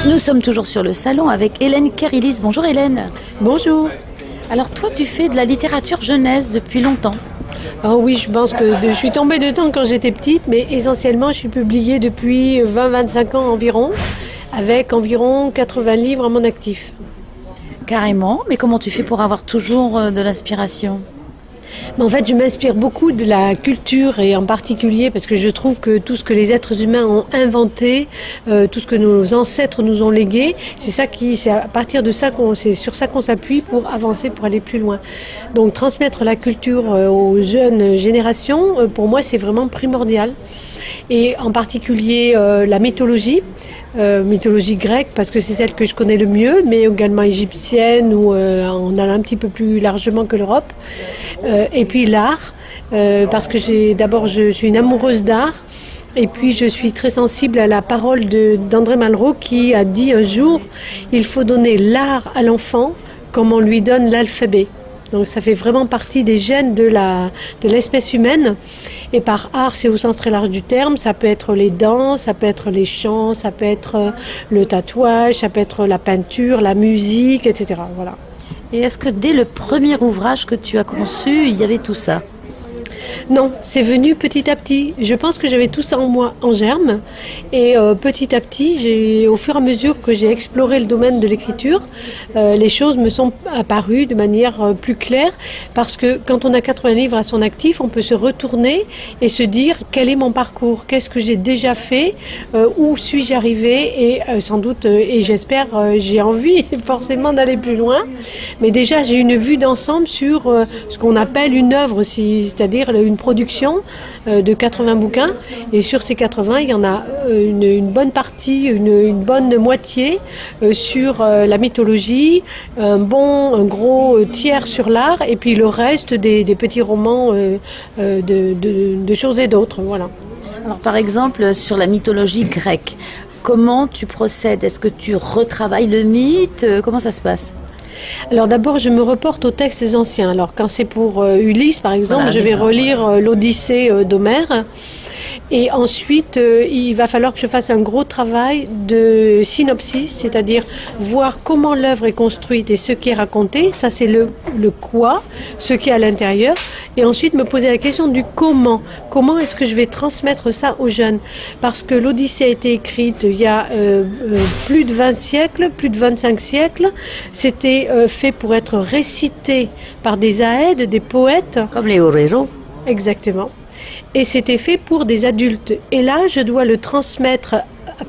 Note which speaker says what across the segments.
Speaker 1: Nous sommes toujours sur le salon avec Hélène Kérilis. Bonjour Hélène.
Speaker 2: Bonjour.
Speaker 1: Alors toi, tu fais de la littérature jeunesse depuis longtemps.
Speaker 2: Alors oui, je pense que je suis tombée dedans quand j'étais petite, mais essentiellement, je suis publiée depuis 20-25 ans environ, avec environ 80 livres à mon actif.
Speaker 1: Carrément, mais comment tu fais pour avoir toujours de l'inspiration ?
Speaker 2: Mais en fait, je m'inspire beaucoup de la culture et en particulier parce que je trouve que tout ce que les êtres humains ont inventé, tout ce que nos ancêtres nous ont légué, c'est à partir de ça c'est sur ça qu'on s'appuie pour avancer, pour aller plus loin. Donc transmettre la culture aux jeunes générations, pour moi, c'est vraiment primordial. Et en particulier la mythologie grecque parce que c'est celle que je connais le mieux, mais également égyptienne où on a un petit peu plus largement que l'Europe. Et puis l'art, parce que je suis une amoureuse d'art. Et puis je suis très sensible à la parole d'André Malraux qui a dit un jour « Il faut donner l'art à l'enfant comme on lui donne l'alphabet ». Donc ça fait vraiment partie des gènes de l'espèce humaine. Et par art, c'est au sens très large du terme. Ça peut être les danses, ça peut être les chants, ça peut être le tatouage, ça peut être la peinture, la musique, etc. Voilà.
Speaker 1: Et est-ce que dès le premier ouvrage que tu as conçu, il y avait tout ça ?
Speaker 2: Non, c'est venu petit à petit. Je pense que j'avais tout ça en moi, en germe. Et petit à petit, au fur et à mesure que j'ai exploré le domaine de l'écriture, les choses me sont apparues de manière plus claire. Parce que quand on a 80 livres à son actif, on peut se retourner et se dire quel est mon parcours, qu'est-ce que j'ai déjà fait, où suis-je arrivée et sans doute, et j'espère, j'ai envie forcément d'aller plus loin. Mais déjà, j'ai une vue d'ensemble sur ce qu'on appelle une œuvre, c'est-à-dire une production de 80 bouquins et sur ces 80 il y en a une bonne partie, une bonne moitié sur la mythologie, un gros tiers sur l'art et puis le reste des petits romans de choses et d'autres, voilà.
Speaker 1: Alors par exemple sur la mythologie grecque, comment tu procèdes ? Est-ce que tu retravailles le mythe ? Comment ça se passe ?
Speaker 2: Alors d'abord, je me reporte aux textes anciens. Alors quand c'est pour Ulysse, par exemple, je vais relire l'Odyssée d'Homère. Et ensuite, il va falloir que je fasse un gros travail de synopsis, c'est-à-dire voir comment l'œuvre est construite et ce qui est raconté. Ça, c'est le quoi, ce qui est à l'intérieur. Et ensuite, me poser la question du comment. Comment est-ce que je vais transmettre ça aux jeunes ? Parce que l'Odyssée a été écrite il y a plus de 20 siècles, plus de 25 siècles. C'était fait pour être récité par des aèdes, des poètes.
Speaker 1: Comme les héros.
Speaker 2: Exactement. Et c'était fait pour des adultes. Et là, je dois le transmettre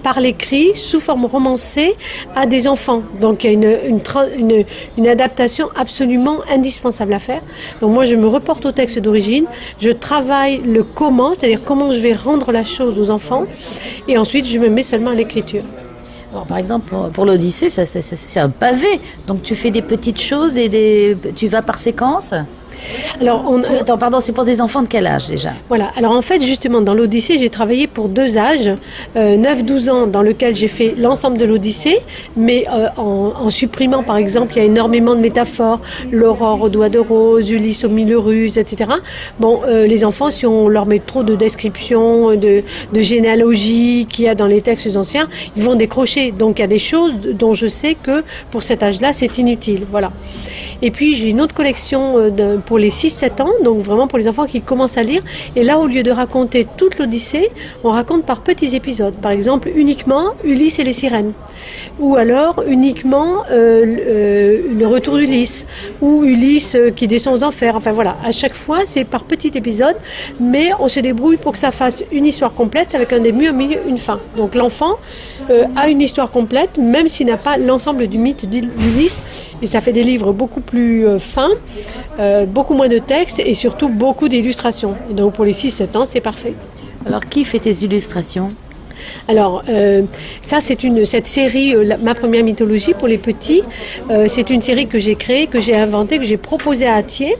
Speaker 2: par l'écrit, sous forme romancée, à des enfants. Donc il y a une adaptation absolument indispensable à faire. Donc moi, je me reporte au texte d'origine, je travaille le comment, c'est-à-dire comment je vais rendre la chose aux enfants, et ensuite je me mets seulement à l'écriture.
Speaker 1: Alors, par exemple, pour l'Odyssée, c'est un pavé. Donc tu fais des petites choses et tu vas par séquence ?
Speaker 2: Alors,
Speaker 1: Attends, pardon, c'est pour des enfants de quel âge déjà ?
Speaker 2: Voilà, alors en fait, justement, dans l'Odyssée, j'ai travaillé pour 2 âges, 9-12 ans, dans lequel j'ai fait l'ensemble de l'Odyssée, mais en supprimant, par exemple, il y a énormément de métaphores, l'aurore aux doigts de rose, Ulysse aux 1000 ruses, etc. Bon, les enfants, si on leur met trop de descriptions, de généalogie qu'il y a dans les textes anciens, ils vont décrocher. Donc, il y a des choses dont je sais que, pour cet âge-là, c'est inutile, voilà. Et puis, j'ai une autre collection pour les 6-7 ans, donc vraiment pour les enfants qui commencent à lire. Et là, au lieu de raconter toute l'Odyssée, on raconte par petits épisodes. Par exemple, uniquement Ulysse et les sirènes. Ou alors, uniquement le retour d'Ulysse. Ou Ulysse qui descend aux enfers. Enfin voilà, à chaque fois, c'est par petits épisodes. Mais on se débrouille pour que ça fasse une histoire complète avec un début, un milieu, une fin. Donc l'enfant a une histoire complète, même s'il n'a pas l'ensemble du mythe d'Ulysse. Et ça fait des livres beaucoup plus fins, beaucoup moins de textes et surtout beaucoup d'illustrations. Et donc pour les 6-7 ans, c'est parfait.
Speaker 1: Alors qui fait tes illustrations ?
Speaker 2: Alors, ça, cette série, ma première mythologie pour les petits, c'est une série que j'ai créée, que j'ai inventée, que j'ai proposée à Attier,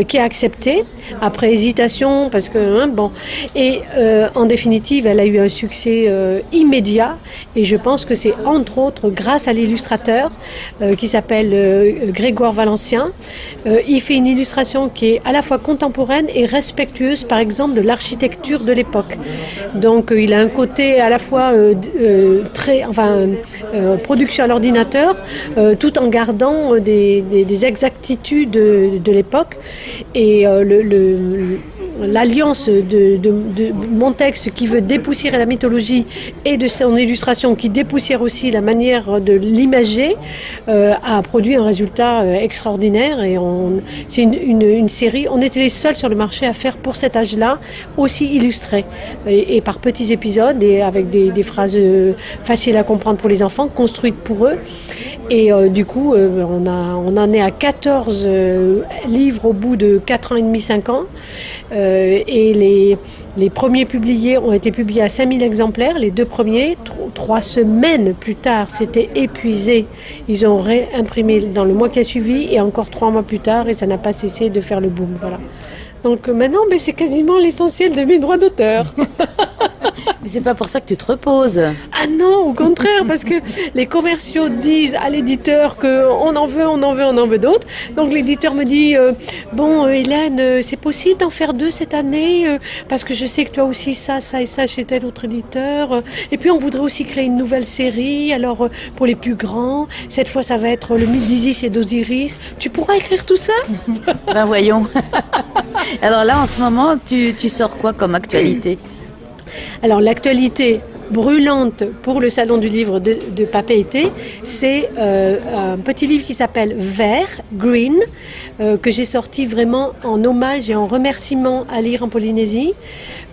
Speaker 2: qui a accepté, après hésitation, parce que, bon. Et en définitive, elle a eu un succès immédiat, et je pense que c'est entre autres grâce à l'illustrateur, qui s'appelle Grégoire Valencien. Il fait une illustration qui est à la fois contemporaine et respectueuse, par exemple, de l'architecture de l'époque. Donc, il a un côté c'est à la fois production à l'ordinateur, tout en gardant des exactitudes de l'époque. Et l'alliance de mon texte qui veut dépoussiérer la mythologie et de son illustration qui dépoussière aussi la manière de l'imager a produit un résultat extraordinaire. Et c'est une série, on était les seuls sur le marché à faire pour cet âge-là aussi illustré et par petits épisodes et avec des phrases faciles à comprendre pour les enfants, construites pour eux. Et du coup, on en est à 14 livres au bout de 4 ans et demi, 5 ans. Et les premiers publiés ont été publiés à 5000 exemplaires. Les 2 premiers, 3 semaines plus tard, c'était épuisé. Ils ont réimprimé dans le mois qui a suivi et encore 3 mois plus tard et ça n'a pas cessé de faire le boom. Voilà. Donc maintenant, c'est quasiment l'essentiel de mes droits d'auteur.
Speaker 1: Mais c'est pas pour ça que tu te reposes.
Speaker 2: Ah non, au contraire, parce que les commerciaux disent à l'éditeur qu'on en veut d'autres. Donc l'éditeur me dit, Hélène, c'est possible d'en faire 2 cette année, parce que je sais que tu as aussi ça et ça chez tel autre éditeur. Et puis on voudrait aussi créer une nouvelle série, alors pour les plus grands, cette fois ça va être le mythe d'Isis et d'Osiris. Tu pourras écrire tout ça?
Speaker 1: Ben voyons. Alors là, en ce moment, tu sors quoi comme actualité?
Speaker 2: Alors l'actualité brûlante pour le Salon du Livre de Papeete, c'est un petit livre qui s'appelle Vert, Green, que j'ai sorti vraiment en hommage et en remerciement à Lire en Polynésie,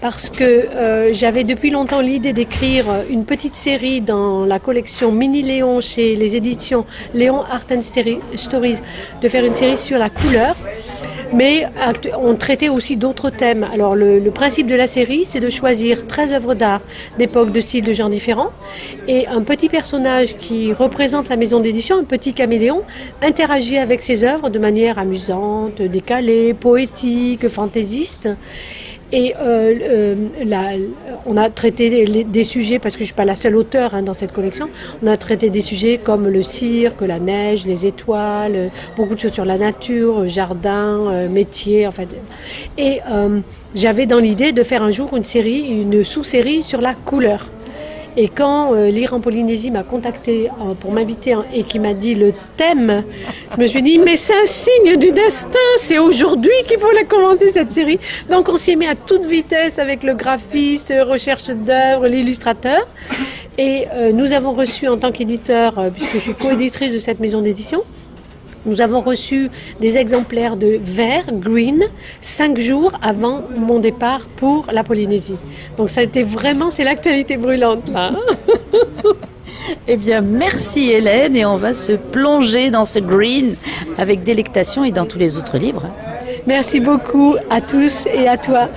Speaker 2: parce que j'avais depuis longtemps l'idée d'écrire une petite série dans la collection Mini Léon chez les éditions Léon Art and Stories, de faire une série sur la couleur. Mais on traitait aussi d'autres thèmes. Alors le principe de la série, c'est de choisir 13 œuvres d'art d'époques, de styles, de genres différents, et un petit personnage qui représente la maison d'édition, un petit caméléon, interagit avec ces œuvres de manière amusante, décalée, poétique, fantaisiste. Et on a traité des sujets, parce que je ne suis pas la seule auteure dans cette collection, on a traité des sujets comme le cirque, la neige, les étoiles, beaucoup de choses sur la nature, jardin, métier, en fait. Et j'avais dans l'idée de faire un jour une sous-série sur la couleur. Et quand Lire en Polynésie m'a contacté pour m'inviter et qui m'a dit le thème, je me suis dit mais c'est un signe du destin, c'est aujourd'hui qu'il faut la commencer cette série. Donc on s'y est mis à toute vitesse avec le graphiste, recherche d'œuvres, l'illustrateur. Et nous avons reçu en tant qu'éditeur, puisque je suis co-éditrice de cette maison d'édition, nous avons reçu des exemplaires de Vert, Green, 5 jours avant mon départ pour la Polynésie. Donc ça a été vraiment, c'est l'actualité brûlante là.
Speaker 1: Eh bien, merci Hélène, et on va se plonger dans ce Green avec délectation et dans tous les autres livres.
Speaker 2: Merci beaucoup à tous et à toi.